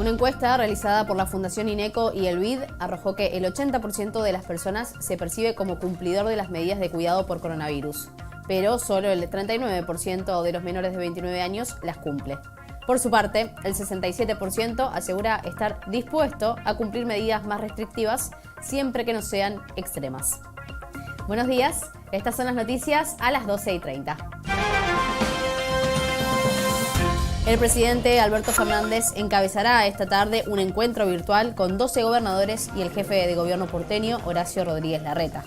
Una encuesta realizada por la Fundación INECO y el BID arrojó que el 80% de las personas se percibe como cumplidor de las medidas de cuidado por coronavirus, pero solo el 39% de los menores de 29 años las cumple. Por su parte, el 67% asegura estar dispuesto a cumplir medidas más restrictivas siempre que no sean extremas. Buenos días, estas son las noticias a las 12:30. El presidente Alberto Fernández encabezará esta tarde un encuentro virtual con 12 gobernadores y el jefe de gobierno porteño, Horacio Rodríguez Larreta.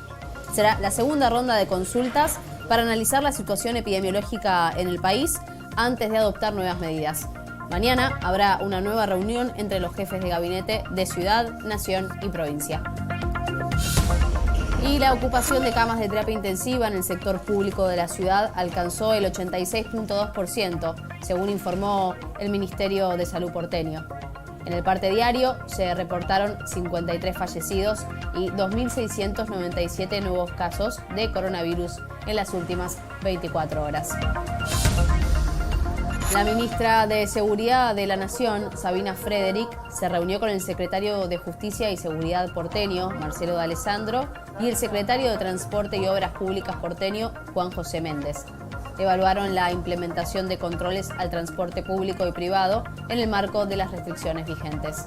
Será la segunda ronda de consultas para analizar la situación epidemiológica en el país antes de adoptar nuevas medidas. Mañana habrá una nueva reunión entre los jefes de gabinete de ciudad, nación y provincia. Y la ocupación de camas de terapia intensiva en el sector público de la ciudad alcanzó el 86.2%, según informó el Ministerio de Salud porteño. En el parte diario se reportaron 53 fallecidos y 2.697 nuevos casos de coronavirus en las últimas 24 horas. La ministra de Seguridad de la Nación, Sabina Frederick, se reunió con el secretario de Justicia y Seguridad porteño, Marcelo D'Alessandro, y el secretario de Transporte y Obras Públicas porteño, Juan José Méndez. Evaluaron la implementación de controles al transporte público y privado en el marco de las restricciones vigentes.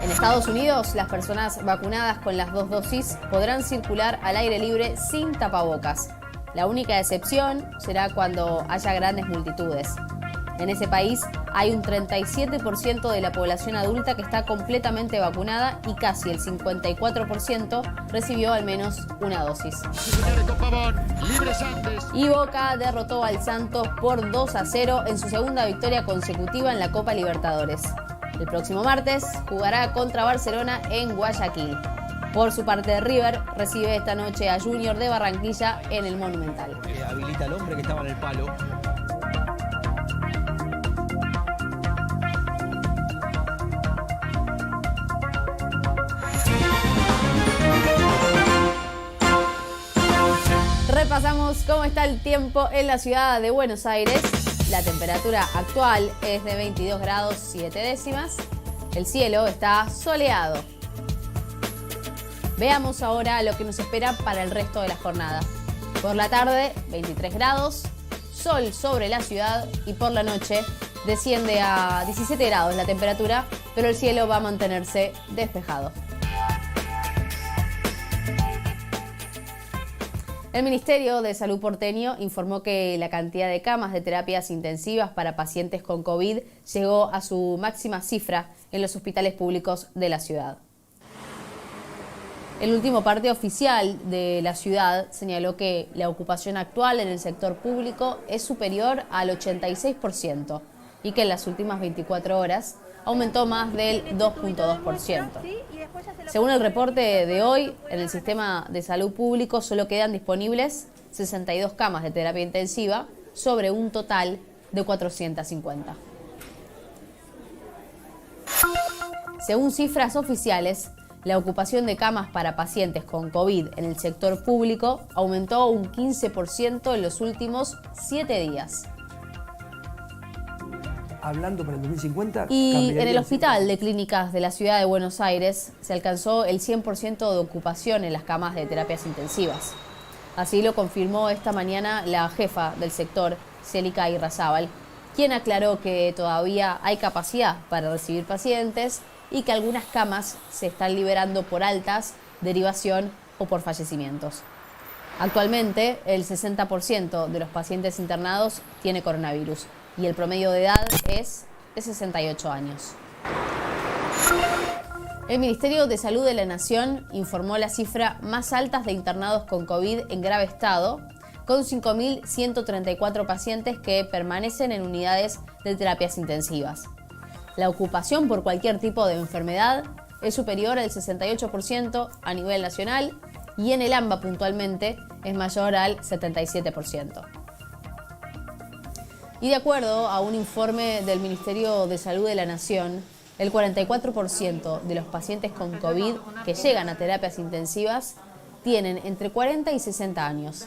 En Estados Unidos, las personas vacunadas con las 2 dosis podrán circular al aire libre sin tapabocas. La única excepción será cuando haya grandes multitudes. En ese país hay un 37% de la población adulta que está completamente vacunada y casi el 54% recibió al menos una dosis. Y Boca derrotó al Santos por 2-0 en su segunda victoria consecutiva en la Copa Libertadores. El próximo martes jugará contra Barcelona en Guayaquil. Por su parte, River recibe esta noche a Junior de Barranquilla en el Monumental. Habilita al hombre que estaba en el palo. Repasamos cómo está el tiempo en la ciudad de Buenos Aires. La temperatura actual es de 22 grados 7 décimas. El cielo está soleado. Veamos ahora lo que nos espera para el resto de la jornada. Por la tarde, 23 grados, sol sobre la ciudad y por la noche desciende a 17 grados la temperatura, pero el cielo va a mantenerse despejado. El Ministerio de Salud porteño informó que la cantidad de camas de terapias intensivas para pacientes con COVID llegó a su máxima cifra en los hospitales públicos de la ciudad. El último parte oficial de la ciudad señaló que la ocupación actual en el sector público es superior al 86% y que en las últimas 24 horas aumentó más del 2.2%. Según el reporte de hoy, en el sistema de salud público solo quedan disponibles 62 camas de terapia intensiva sobre un total de 450. Según cifras oficiales, la ocupación de camas para pacientes con COVID en el sector público aumentó un 15% en los últimos 7 días. Hablando para el 2050... Y en el Hospital de Clínicas de la Ciudad de Buenos Aires se alcanzó el 100% de ocupación en las camas de terapias intensivas. Así lo confirmó esta mañana la jefa del sector, Célica Irrazábal, quien aclaró que todavía hay capacidad para recibir pacientes y que algunas camas se están liberando por altas, derivación o por fallecimientos. Actualmente, el 60% de los pacientes internados tiene coronavirus y el promedio de edad es de 68 años. El Ministerio de Salud de la Nación informó la cifra más alta de internados con COVID en grave estado, con 5.134 pacientes que permanecen en unidades de terapias intensivas. La ocupación por cualquier tipo de enfermedad es superior al 68% a nivel nacional y en el AMBA puntualmente es mayor al 77%. Y de acuerdo a un informe del Ministerio de Salud de la Nación, el 44% de los pacientes con COVID que llegan a terapias intensivas tienen entre 40 y 60 años.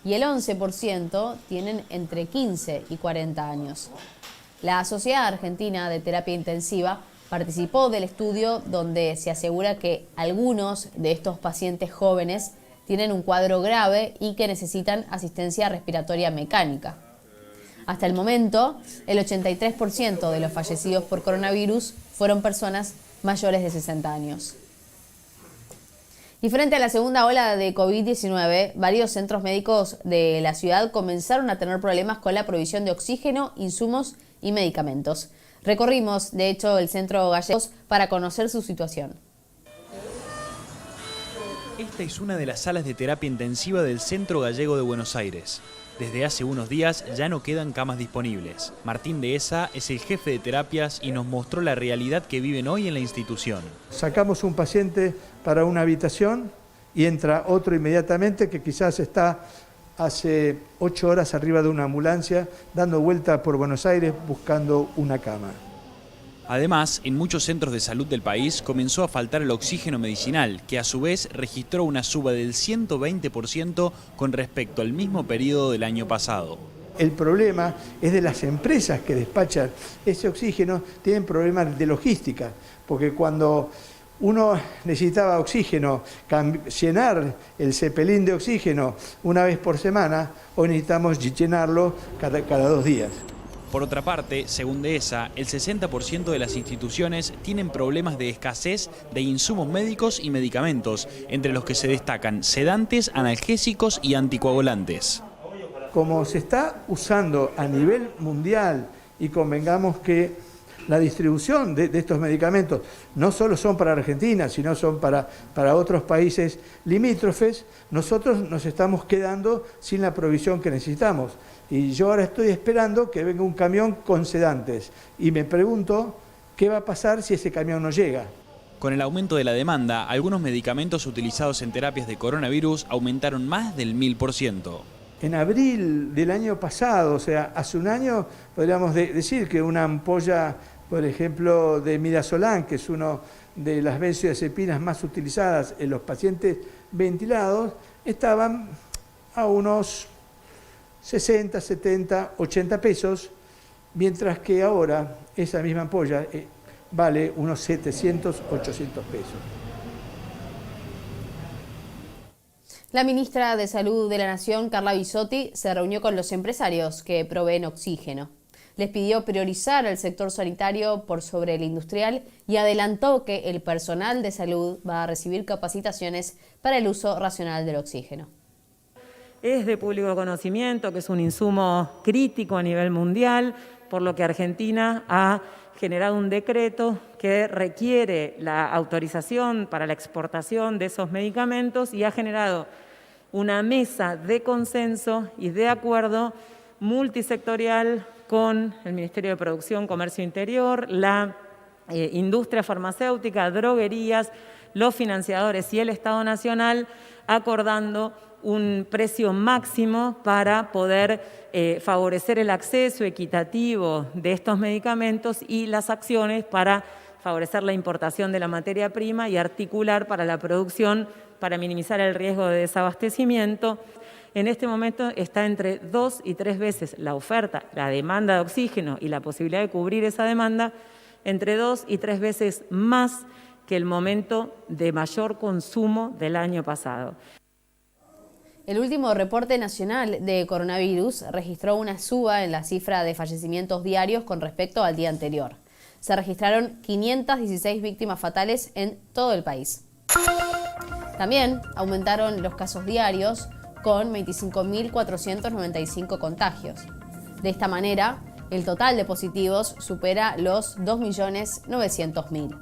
y el 11% tienen entre 15 y 40 años. La Sociedad Argentina de Terapia Intensiva participó del estudio donde se asegura que algunos de estos pacientes jóvenes tienen un cuadro grave y que necesitan asistencia respiratoria mecánica. Hasta el momento, el 83% de los fallecidos por coronavirus fueron personas mayores de 60 años. Y frente a la segunda ola de COVID-19, varios centros médicos de la ciudad comenzaron a tener problemas con la provisión de oxígeno, insumos y medicamentos. Recorrimos, de hecho, el Centro Gallego para conocer su situación. Esta es una de las salas de terapia intensiva del Centro Gallego de Buenos Aires. Desde hace unos días ya no quedan camas disponibles. Martín Dehesa es el jefe de terapias y nos mostró la realidad que viven hoy en la institución. Sacamos un paciente para una habitación y entra otro inmediatamente que quizás está hace 8 horas arriba de una ambulancia dando vuelta por Buenos Aires buscando una cama. Además, en muchos centros de salud del país comenzó a faltar el oxígeno medicinal, que a su vez registró una suba del 120% con respecto al mismo periodo del año pasado. El problema es de las empresas que despachan ese oxígeno, tienen problemas de logística, porque cuando uno necesitaba oxígeno, llenar el cepelín de oxígeno una vez por semana, hoy necesitamos llenarlo cada 2 días. Por otra parte, según Dehesa, el 60% de las instituciones tienen problemas de escasez de insumos médicos y medicamentos, entre los que se destacan sedantes, analgésicos y anticoagulantes. Como se está usando a nivel mundial y convengamos que la distribución de estos medicamentos no solo son para Argentina, sino son para otros países limítrofes, nosotros nos estamos quedando sin la provisión que necesitamos. Y yo ahora estoy esperando que venga un camión con sedantes y me pregunto qué va a pasar si ese camión no llega. Con el aumento de la demanda, algunos medicamentos utilizados en terapias de coronavirus aumentaron más del 1000%. En abril del año pasado, o sea, hace un año, podríamos decir que una ampolla, por ejemplo, de midazolam, que es una de las benzodiazepinas más utilizadas en los pacientes ventilados, estaban a unos 60, 70, 80 pesos, mientras que ahora esa misma ampolla vale unos 700, 800 pesos. La ministra de Salud de la Nación, Carla Bisotti, se reunió con los empresarios que proveen oxígeno. Les pidió priorizar el sector sanitario por sobre el industrial y adelantó que el personal de salud va a recibir capacitaciones para el uso racional del oxígeno. Es de público conocimiento que es un insumo crítico a nivel mundial, por lo que Argentina ha generado un decreto que requiere la autorización para la exportación de esos medicamentos y ha generado una mesa de consenso y de acuerdo multisectorial con el Ministerio de Producción, Comercio Interior, la industria farmacéutica, droguerías, los financiadores y el Estado Nacional, acordando un precio máximo para poder favorecer el acceso equitativo de estos medicamentos y las acciones para favorecer la importación de la materia prima y articular para la producción para minimizar el riesgo de desabastecimiento. En este momento está entre 2 y 3 veces la oferta, la demanda de oxígeno y la posibilidad de cubrir esa demanda, entre 2 y 3 veces más que el momento de mayor consumo del año pasado. El último reporte nacional de coronavirus registró una suba en la cifra de fallecimientos diarios con respecto al día anterior. Se registraron 516 víctimas fatales en todo el país. También aumentaron los casos diarios con 25.495 contagios. De esta manera, el total de positivos supera los 2.900.000.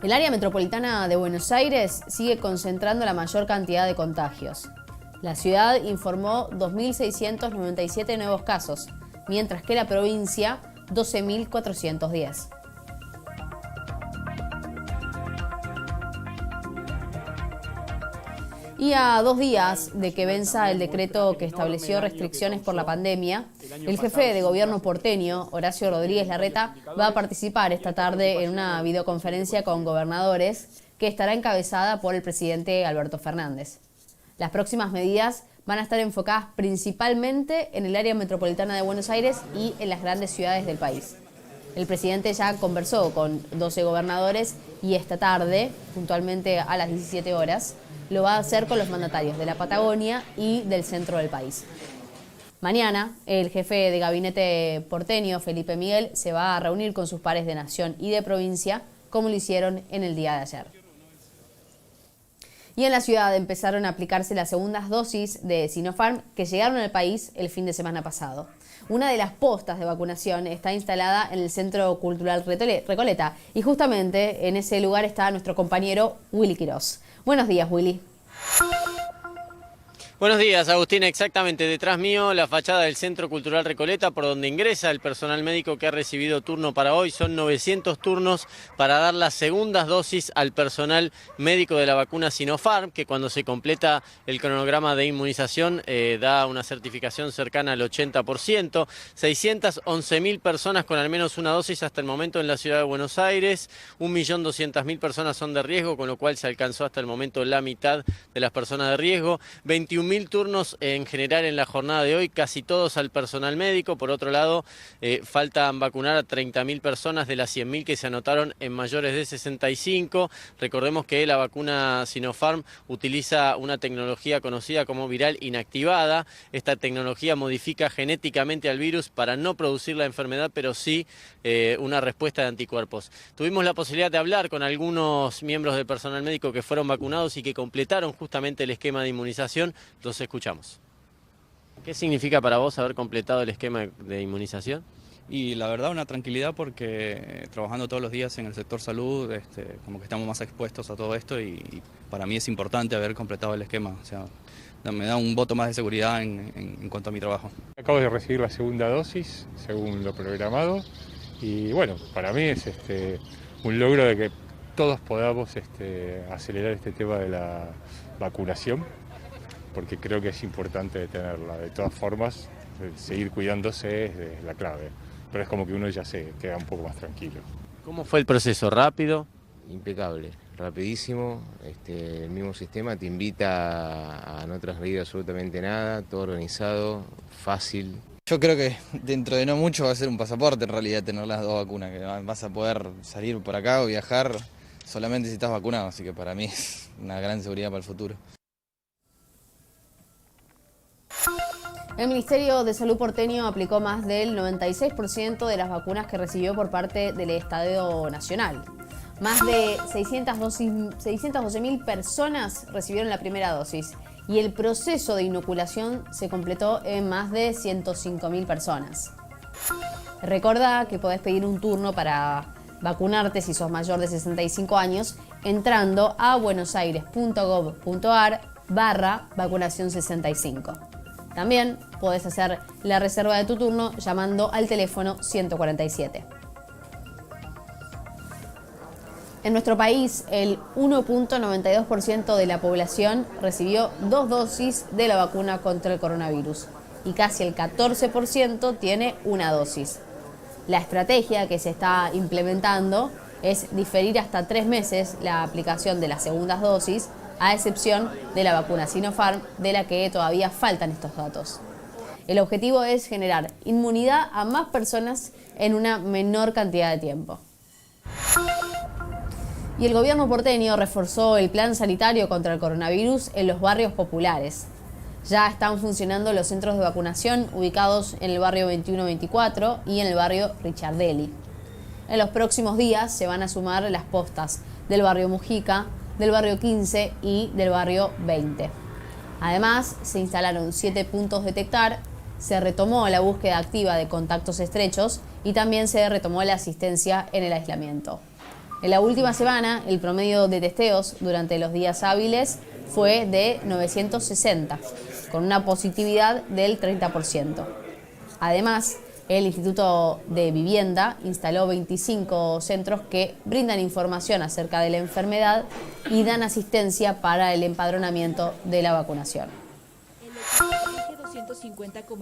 El área metropolitana de Buenos Aires sigue concentrando la mayor cantidad de contagios. La ciudad informó 2.697 nuevos casos, mientras que la provincia 12.410. Y a 2 días de que venza el decreto que estableció restricciones por la pandemia, el jefe de gobierno porteño, Horacio Rodríguez Larreta, va a participar esta tarde en una videoconferencia con gobernadores que estará encabezada por el presidente Alberto Fernández. Las próximas medidas van a estar enfocadas principalmente en el área metropolitana de Buenos Aires y en las grandes ciudades del país. El presidente ya conversó con 12 gobernadores y esta tarde, puntualmente a las 17 horas, lo va a hacer con los mandatarios de la Patagonia y del centro del país. Mañana, el jefe de gabinete porteño, Felipe Miguel, se va a reunir con sus pares de nación y de provincia, como lo hicieron en el día de ayer. Y en la ciudad empezaron a aplicarse las segundas dosis de Sinopharm que llegaron al país el fin de semana pasado. Una de las postas de vacunación está instalada en el Centro Cultural Recoleta y justamente en ese lugar está nuestro compañero Willy Quiroz. Buenos días, Willy. Buenos días, Agustín. Exactamente detrás mío la fachada del Centro Cultural Recoleta, por donde ingresa el personal médico que ha recibido turno para hoy. Son 900 turnos para dar las segundas dosis al personal médico de la vacuna Sinopharm, que cuando se completa el cronograma de inmunización da una certificación cercana al 80%. 611.000 personas con al menos una dosis hasta el momento en la ciudad de Buenos Aires. 1.200.000 personas son de riesgo, con lo cual se alcanzó hasta el momento la mitad de las personas de riesgo. 21.000 turnos en general en la jornada de hoy, casi todos al personal médico. Por otro lado, faltan vacunar a 30.000 personas de las 100.000 que se anotaron en mayores de 65. Recordemos que la vacuna Sinopharm utiliza una tecnología conocida como viral inactivada. Esta tecnología modifica genéticamente al virus para no producir la enfermedad, pero sí una respuesta de anticuerpos. Tuvimos la posibilidad de hablar con algunos miembros del personal médico que fueron vacunados y que completaron justamente el esquema de inmunización. Los escuchamos. ¿Qué significa para vos haber completado el esquema de inmunización? Y la verdad una tranquilidad porque trabajando todos los días en el sector salud, como que estamos más expuestos a todo esto y para mí es importante haber completado el esquema. O sea, me da un voto más de seguridad en cuanto a mi trabajo. Acabo de recibir la segunda dosis, según lo programado, y bueno, para mí es un logro de que todos podamos acelerar este tema de la vacunación, porque creo que es importante tenerla. De todas formas, seguir cuidándose es la clave, pero es como que uno ya se queda un poco más tranquilo. ¿Cómo fue el proceso? ¿Rápido? Impecable, rapidísimo, el mismo sistema te invita a no transgredir absolutamente nada, todo organizado, fácil. Yo creo que dentro de no mucho va a ser un pasaporte en realidad tener las dos vacunas, que vas a poder salir por acá o viajar solamente si estás vacunado, así que para mí es una gran seguridad para el futuro. El Ministerio de Salud porteño aplicó más del 96% de las vacunas que recibió por parte del Estadio Nacional. Más de 612.000 personas recibieron la primera dosis y el proceso de inoculación se completó en más de 105.000 personas. Recuerda que podés pedir un turno para vacunarte si sos mayor de 65 años entrando a buenosaires.gov.ar/vacunación65. También podés hacer la reserva de tu turno llamando al teléfono 147. En nuestro país, el 1.92% de la población recibió 2 dosis de la vacuna contra el coronavirus y casi el 14% tiene una dosis. La estrategia que se está implementando es diferir hasta 3 meses la aplicación de las segundas dosis, a excepción de la vacuna Sinopharm, de la que todavía faltan estos datos. El objetivo es generar inmunidad a más personas en una menor cantidad de tiempo. Y el gobierno porteño reforzó el plan sanitario contra el coronavirus en los barrios populares. Ya están funcionando los centros de vacunación ubicados en el barrio 21-24 y en el barrio Richardelli. En los próximos días se van a sumar las postas del barrio Mujica, del barrio 15 y del barrio 20. Además, se instalaron 7 puntos detectar, se retomó la búsqueda activa de contactos estrechos y también se retomó la asistencia en el aislamiento. En la última semana, el promedio de testeos durante los días hábiles fue de 960, con una positividad del 30%. Además, el Instituto de Vivienda instaló 25 centros que brindan información acerca de la enfermedad y dan asistencia para el empadronamiento de la vacunación.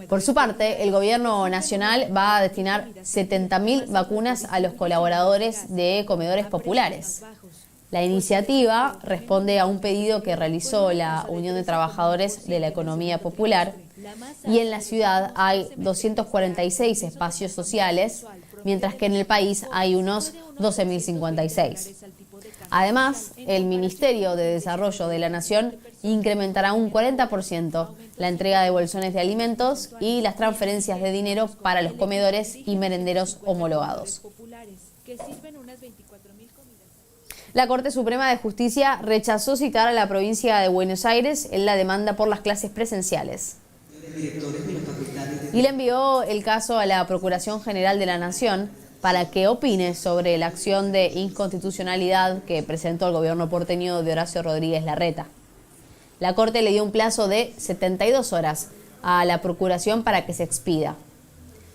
Por su parte, el Gobierno Nacional va a destinar 70.000 vacunas a los colaboradores de comedores populares. La iniciativa responde a un pedido que realizó la Unión de Trabajadores de la Economía Popular y en la ciudad hay 246 espacios sociales, mientras que en el país hay unos 12.056. Además, el Ministerio de Desarrollo de la Nación incrementará un 40% la entrega de bolsones de alimentos y las transferencias de dinero para los comedores y merenderos homologados. La Corte Suprema de Justicia rechazó citar a la provincia de Buenos Aires en la demanda por las clases presenciales y le envió el caso a la Procuración General de la Nación para que opine sobre la acción de inconstitucionalidad que presentó el gobierno porteño de Horacio Rodríguez Larreta. La Corte le dio un plazo de 72 horas a la Procuración para que se expida.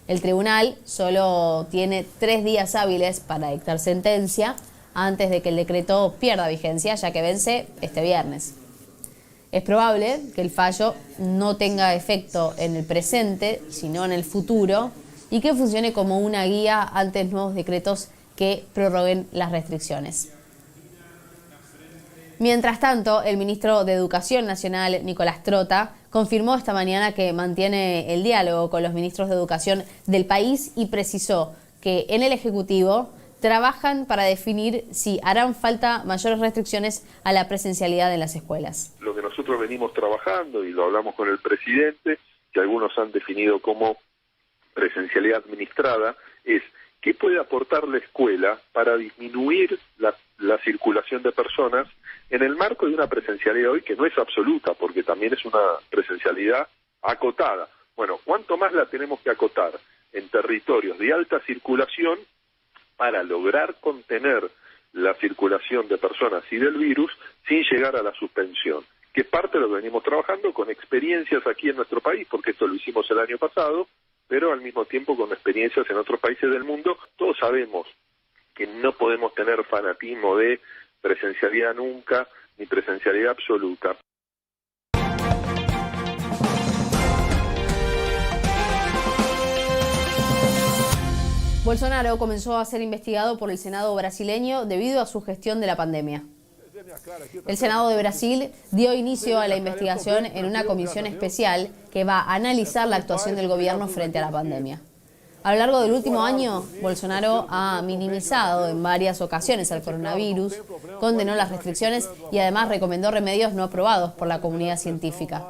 El tribunal solo tiene 3 días hábiles para dictar sentencia antes de que el decreto pierda vigencia, ya que vence este viernes. Es probable que el fallo no tenga efecto en el presente, sino en el futuro, y que funcione como una guía ante nuevos decretos que prorroguen las restricciones. Mientras tanto, el ministro de Educación Nacional, Nicolás Trota, confirmó esta mañana que mantiene el diálogo con los ministros de Educación del país y precisó que en el Ejecutivo trabajan para definir si harán falta mayores restricciones a la presencialidad en las escuelas. Lo que nosotros venimos trabajando, y lo hablamos con el presidente, que algunos han definido como presencialidad administrada, es qué puede aportar la escuela para disminuir la circulación de personas en el marco de una presencialidad hoy que no es absoluta, porque también es una presencialidad acotada. Bueno, ¿cuánto más la tenemos que acotar en territorios de alta circulación para lograr contener la circulación de personas y del virus sin llegar a la suspensión? Que es parte de lo que venimos trabajando con experiencias aquí en nuestro país, porque esto lo hicimos el año pasado, pero al mismo tiempo con experiencias en otros países del mundo. Todos sabemos que no podemos tener fanatismo de presencialidad nunca, ni presencialidad absoluta. Bolsonaro comenzó a ser investigado por el Senado brasileño debido a su gestión de la pandemia. El Senado de Brasil dio inicio a la investigación en una comisión especial que va a analizar la actuación del gobierno frente a la pandemia. A lo largo del último año, Bolsonaro ha minimizado en varias ocasiones el coronavirus, condenó las restricciones y además recomendó remedios no aprobados por la comunidad científica.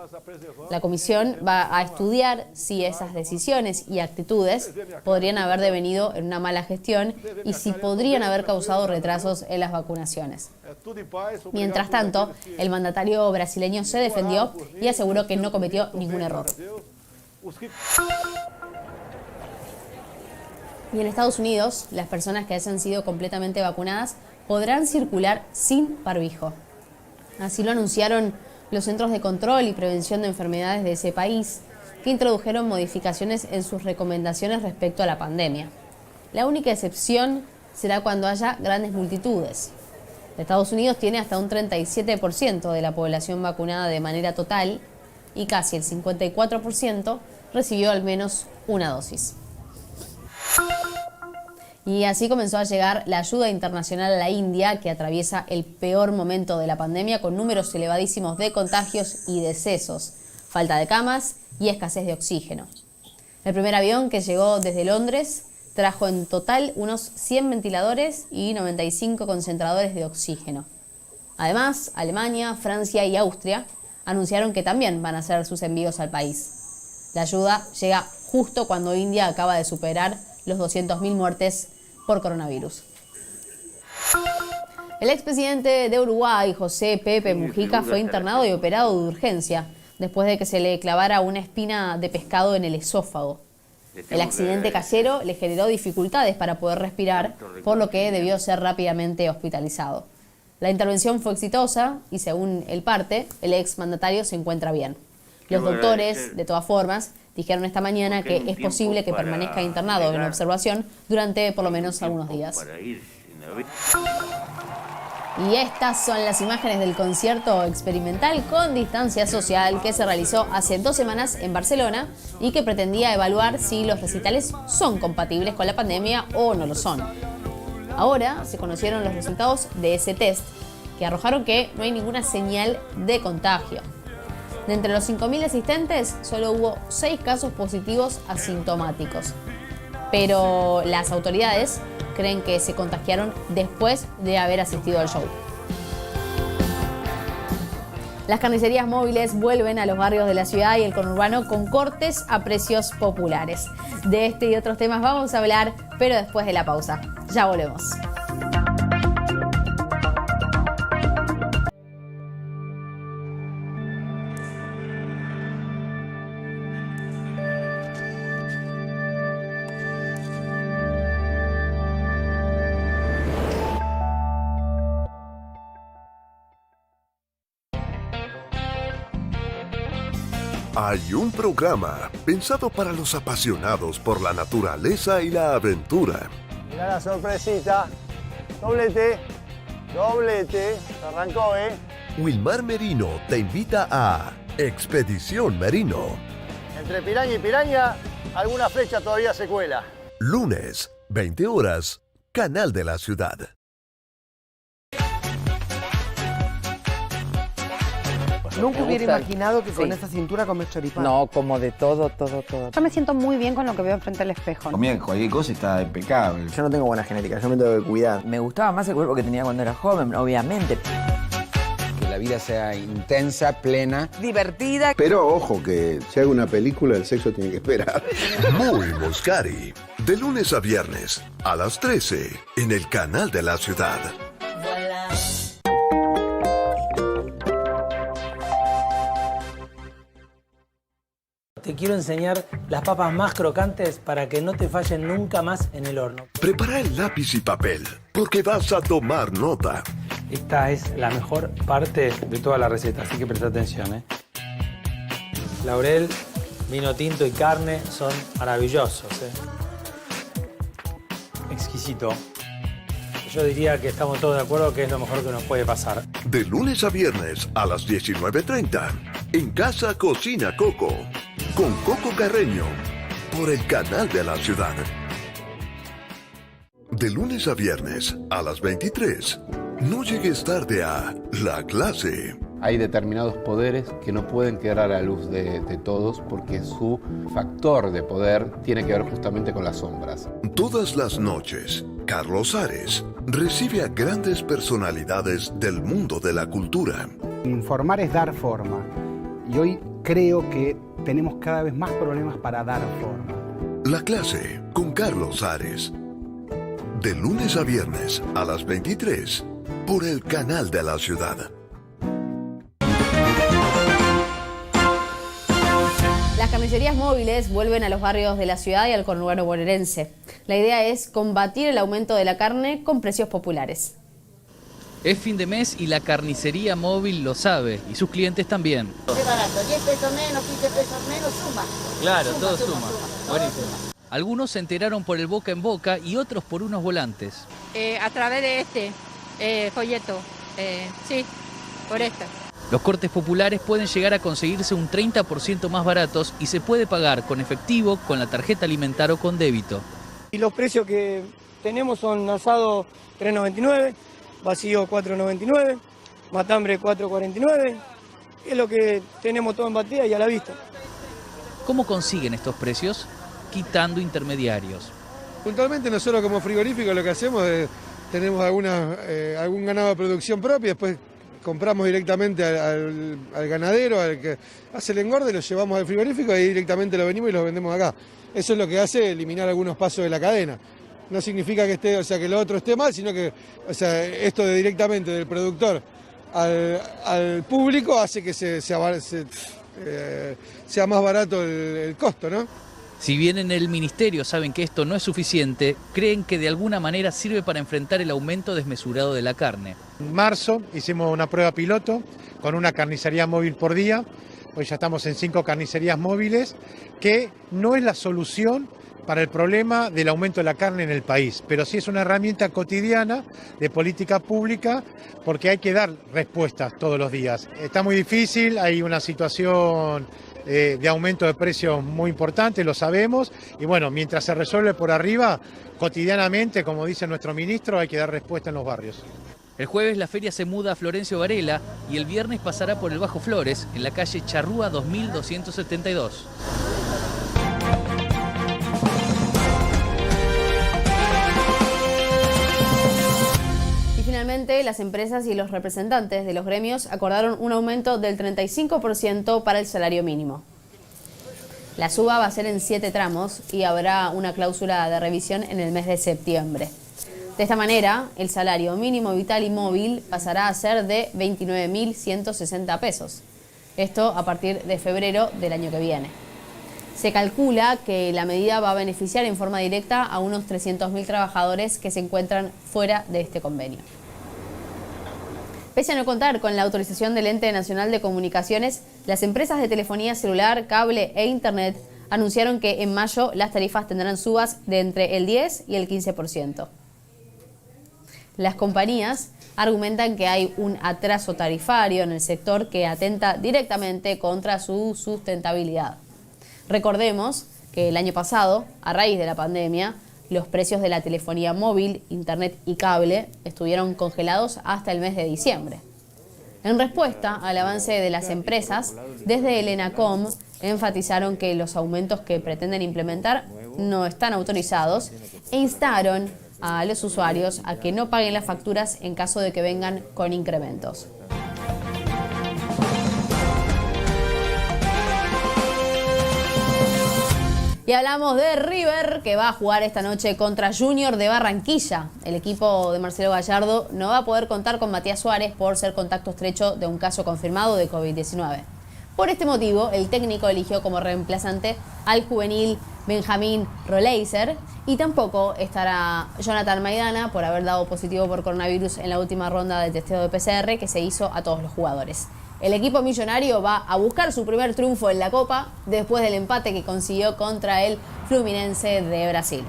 La comisión va a estudiar si esas decisiones y actitudes podrían haber devenido en una mala gestión y si podrían haber causado retrasos en las vacunaciones. Mientras tanto, el mandatario brasileño se defendió y aseguró que no cometió ningún error. Y en Estados Unidos, las personas que hayan sido completamente vacunadas podrán circular sin barbijo. Así lo anunciaron los Centros de Control y Prevención de Enfermedades de ese país, que introdujeron modificaciones en sus recomendaciones respecto a la pandemia. La única excepción será cuando haya grandes multitudes. Estados Unidos tiene hasta un 37% de la población vacunada de manera total y casi el 54% recibió al menos una dosis. Y así comenzó a llegar la ayuda internacional a la India, que atraviesa el peor momento de la pandemia con números elevadísimos de contagios y decesos, falta de camas y escasez de oxígeno. El primer avión que llegó desde Londres trajo en total unos 100 ventiladores y 95 concentradores de oxígeno. Además, Alemania, Francia y Austria anunciaron que también van a hacer sus envíos al país. La ayuda llega justo cuando India acaba de superar los 200.000 muertes por coronavirus. El expresidente de Uruguay, José Pepe Mujica, fue internado y operado de urgencia después de que se le clavara una espina de pescado en el esófago. El accidente callero le generó dificultades para poder respirar, por lo que debió ser rápidamente hospitalizado. La intervención fue exitosa y, según el parte, el exmandatario se encuentra bien. Los doctores, de todas formas, dijeron esta mañana que es posible que permanezca internado en observación durante por lo menos algunos días. Y estas son las imágenes del concierto experimental con distancia social que se realizó hace 2 semanas en Barcelona y que pretendía evaluar si los recitales son compatibles con la pandemia o no lo son. Ahora se conocieron los resultados de ese test que arrojaron que no hay ninguna señal de contagio. De entre los 5.000 asistentes, solo hubo 6 casos positivos asintomáticos. Pero las autoridades creen que se contagiaron después de haber asistido al show. Las carnicerías móviles vuelven a los barrios de la ciudad y el conurbano con cortes a precios populares. De este y otros temas vamos a hablar, pero después de la pausa. Ya volvemos. Hay un programa pensado para los apasionados por la naturaleza y la aventura. Mirá la sorpresita. Doblete. Arrancó, ¿eh? Wilmar Merino te invita a Expedición Merino. Entre piraña y piraña, alguna flecha todavía se cuela. Lunes, 20 horas, Canal de la Ciudad. Nunca hubiera imaginado que con esa cintura comes choripán. No, como de todo. Yo me siento muy bien con lo que veo frente al espejo. Comía cualquier cosa y está impecable. Yo no tengo buena genética, yo me tengo que cuidar. Me gustaba más el cuerpo que tenía cuando era joven, obviamente. Que la vida sea intensa, plena, divertida. Pero ojo que si hago una película el sexo tiene que esperar. Muy Muscari, de lunes a viernes a las 13 en el Canal de la Ciudad. Te quiero enseñar las papas más crocantes para que no te fallen nunca más en el horno. Prepara el lápiz y papel, porque vas a tomar nota. Esta es la mejor parte de toda la receta, así que presta atención, ¿eh? Laurel, vino tinto y carne son maravillosos, ¿eh? Exquisito. Yo diría que estamos todos de acuerdo que es lo mejor que nos puede pasar. De lunes a viernes a las 19:30, en Casa Cocina Coco, con Coco Carreño, por el Canal de la Ciudad. De lunes a viernes a las 23, no llegues tarde a La Clase. Hay determinados poderes que no pueden quedar a la luz de todos porque su factor de poder tiene que ver justamente con las sombras. Todas las noches, Carlos Ares recibe a grandes personalidades del mundo de la cultura. Informar es dar forma. Y hoy creo que tenemos cada vez más problemas para dar forma. La Clase con Carlos Ares. De lunes a viernes a las 23 por el Canal de la Ciudad. Las carnicerías móviles vuelven a los barrios de la ciudad y al conurbano bonaerense. La idea es combatir el aumento de la carne con precios populares. Es fin de mes y la carnicería móvil lo sabe, y sus clientes también. Qué barato, 10 pesos menos, 15 pesos menos, suma. Claro, todo suma. Buenísimo. Algunos se enteraron por el boca en boca y otros por unos volantes. A través de este folleto, sí, por esta. Los cortes populares pueden llegar a conseguirse un 30% más baratos y se puede pagar con efectivo, con la tarjeta alimentar o con débito. Y los precios que tenemos son asado 3.99, vacío 4.99, matambre 4.49, es lo que tenemos todo en batida y a la vista. ¿Cómo consiguen estos precios? Quitando intermediarios. Puntualmente nosotros como frigorífico lo que hacemos es, tenemos algún ganado de producción propia, después compramos directamente al ganadero, al que hace el engorde, lo llevamos al frigorífico y directamente lo venimos y lo vendemos acá. Eso es lo que hace eliminar algunos pasos de la cadena. No significa que esté, que lo otro esté mal, sino que, esto de directamente del productor al público hace que sea más barato el costo, ¿no? Si bien en el ministerio saben que esto no es suficiente, creen que de alguna manera sirve para enfrentar el aumento desmesurado de la carne. En marzo hicimos una prueba piloto con una carnicería móvil por día. Hoy ya estamos en 5 carnicerías móviles, que no es la solución para el problema del aumento de la carne en el país, pero sí es una herramienta cotidiana de política pública porque hay que dar respuestas todos los días. Está muy difícil, hay una situación de aumento de precios muy importante, lo sabemos, y bueno, mientras se resuelve por arriba, cotidianamente, como dice nuestro ministro, hay que dar respuesta en los barrios. El jueves la feria se muda a Florencio Varela y el viernes pasará por el Bajo Flores, en la calle Charrúa 2272. Y finalmente, las empresas y los representantes de los gremios acordaron un aumento del 35% para el salario mínimo. La suba va a ser en 7 tramos y habrá una cláusula de revisión en el mes de septiembre. De esta manera, el salario mínimo vital y móvil pasará a ser de 29.160 pesos. Esto a partir de febrero del año que viene. Se calcula que la medida va a beneficiar en forma directa a unos 300.000 trabajadores que se encuentran fuera de este convenio. Pese a no contar con la autorización del Ente Nacional de Comunicaciones, las empresas de telefonía celular, cable e internet anunciaron que en mayo las tarifas tendrán subas de entre el 10 y el 15%. Las compañías argumentan que hay un atraso tarifario en el sector que atenta directamente contra su sustentabilidad. Recordemos que el año pasado, a raíz de la pandemia, los precios de la telefonía móvil, internet y cable estuvieron congelados hasta el mes de diciembre. En respuesta al avance de las empresas, desde el ENACOM enfatizaron que los aumentos que pretenden implementar no están autorizados e instaron a los usuarios a que no paguen las facturas en caso de que vengan con incrementos. Y hablamos de River, que va a jugar esta noche contra Junior de Barranquilla. El equipo de Marcelo Gallardo no va a poder contar con Matías Suárez por ser contacto estrecho de un caso confirmado de COVID-19. Por este motivo, el técnico eligió como reemplazante al juvenil Benjamín Roleiser y tampoco estará Jonathan Maidana por haber dado positivo por coronavirus en la última ronda de testeo de PCR que se hizo a todos los jugadores. El equipo millonario va a buscar su primer triunfo en la Copa después del empate que consiguió contra el Fluminense de Brasil.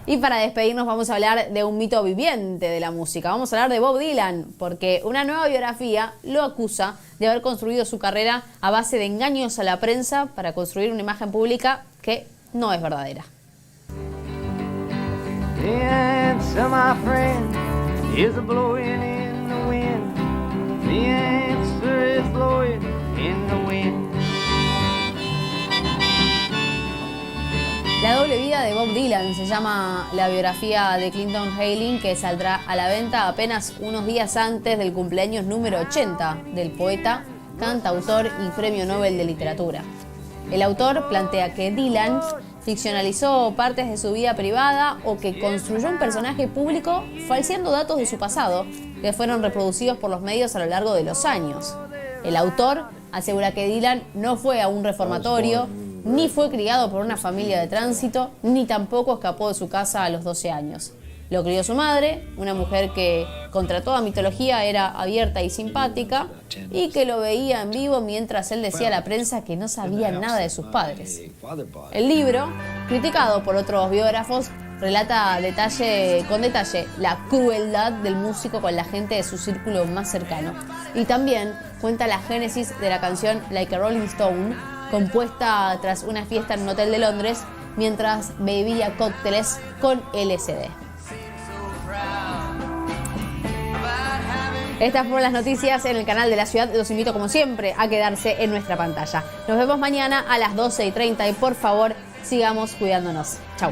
Y para despedirnos vamos a hablar de un mito viviente de la música. Vamos a hablar de Bob Dylan, porque una nueva biografía lo acusa de haber construido su carrera a base de engaños a la prensa para construir una imagen pública que no es verdadera. La doble vida de Bob Dylan se llama la biografía de Clinton Heyling, que saldrá a la venta apenas unos días antes del cumpleaños número 80 del poeta, cantautor y premio Nobel de Literatura. El autor plantea que Dylan ficcionalizó partes de su vida privada o que construyó un personaje público falseando datos de su pasado que fueron reproducidos por los medios a lo largo de los años. El autor asegura que Dylan no fue a un reformatorio, ni fue criado por una familia de tránsito, ni tampoco escapó de su casa a los 12 años. Lo crió su madre, una mujer que, contra toda mitología, era abierta y simpática y que lo veía en vivo mientras él decía a la prensa que no sabía nada de sus padres. El libro, criticado por otros biógrafos, relata con detalle la crueldad del músico con la gente de su círculo más cercano. Y también cuenta la génesis de la canción Like a Rolling Stone, compuesta tras una fiesta en un hotel de Londres mientras bebía cócteles con LSD. Estas fueron las noticias en el canal de la ciudad. Los invito como siempre a quedarse en nuestra pantalla. Nos vemos mañana a las 12:30 y por favor sigamos cuidándonos. Chau.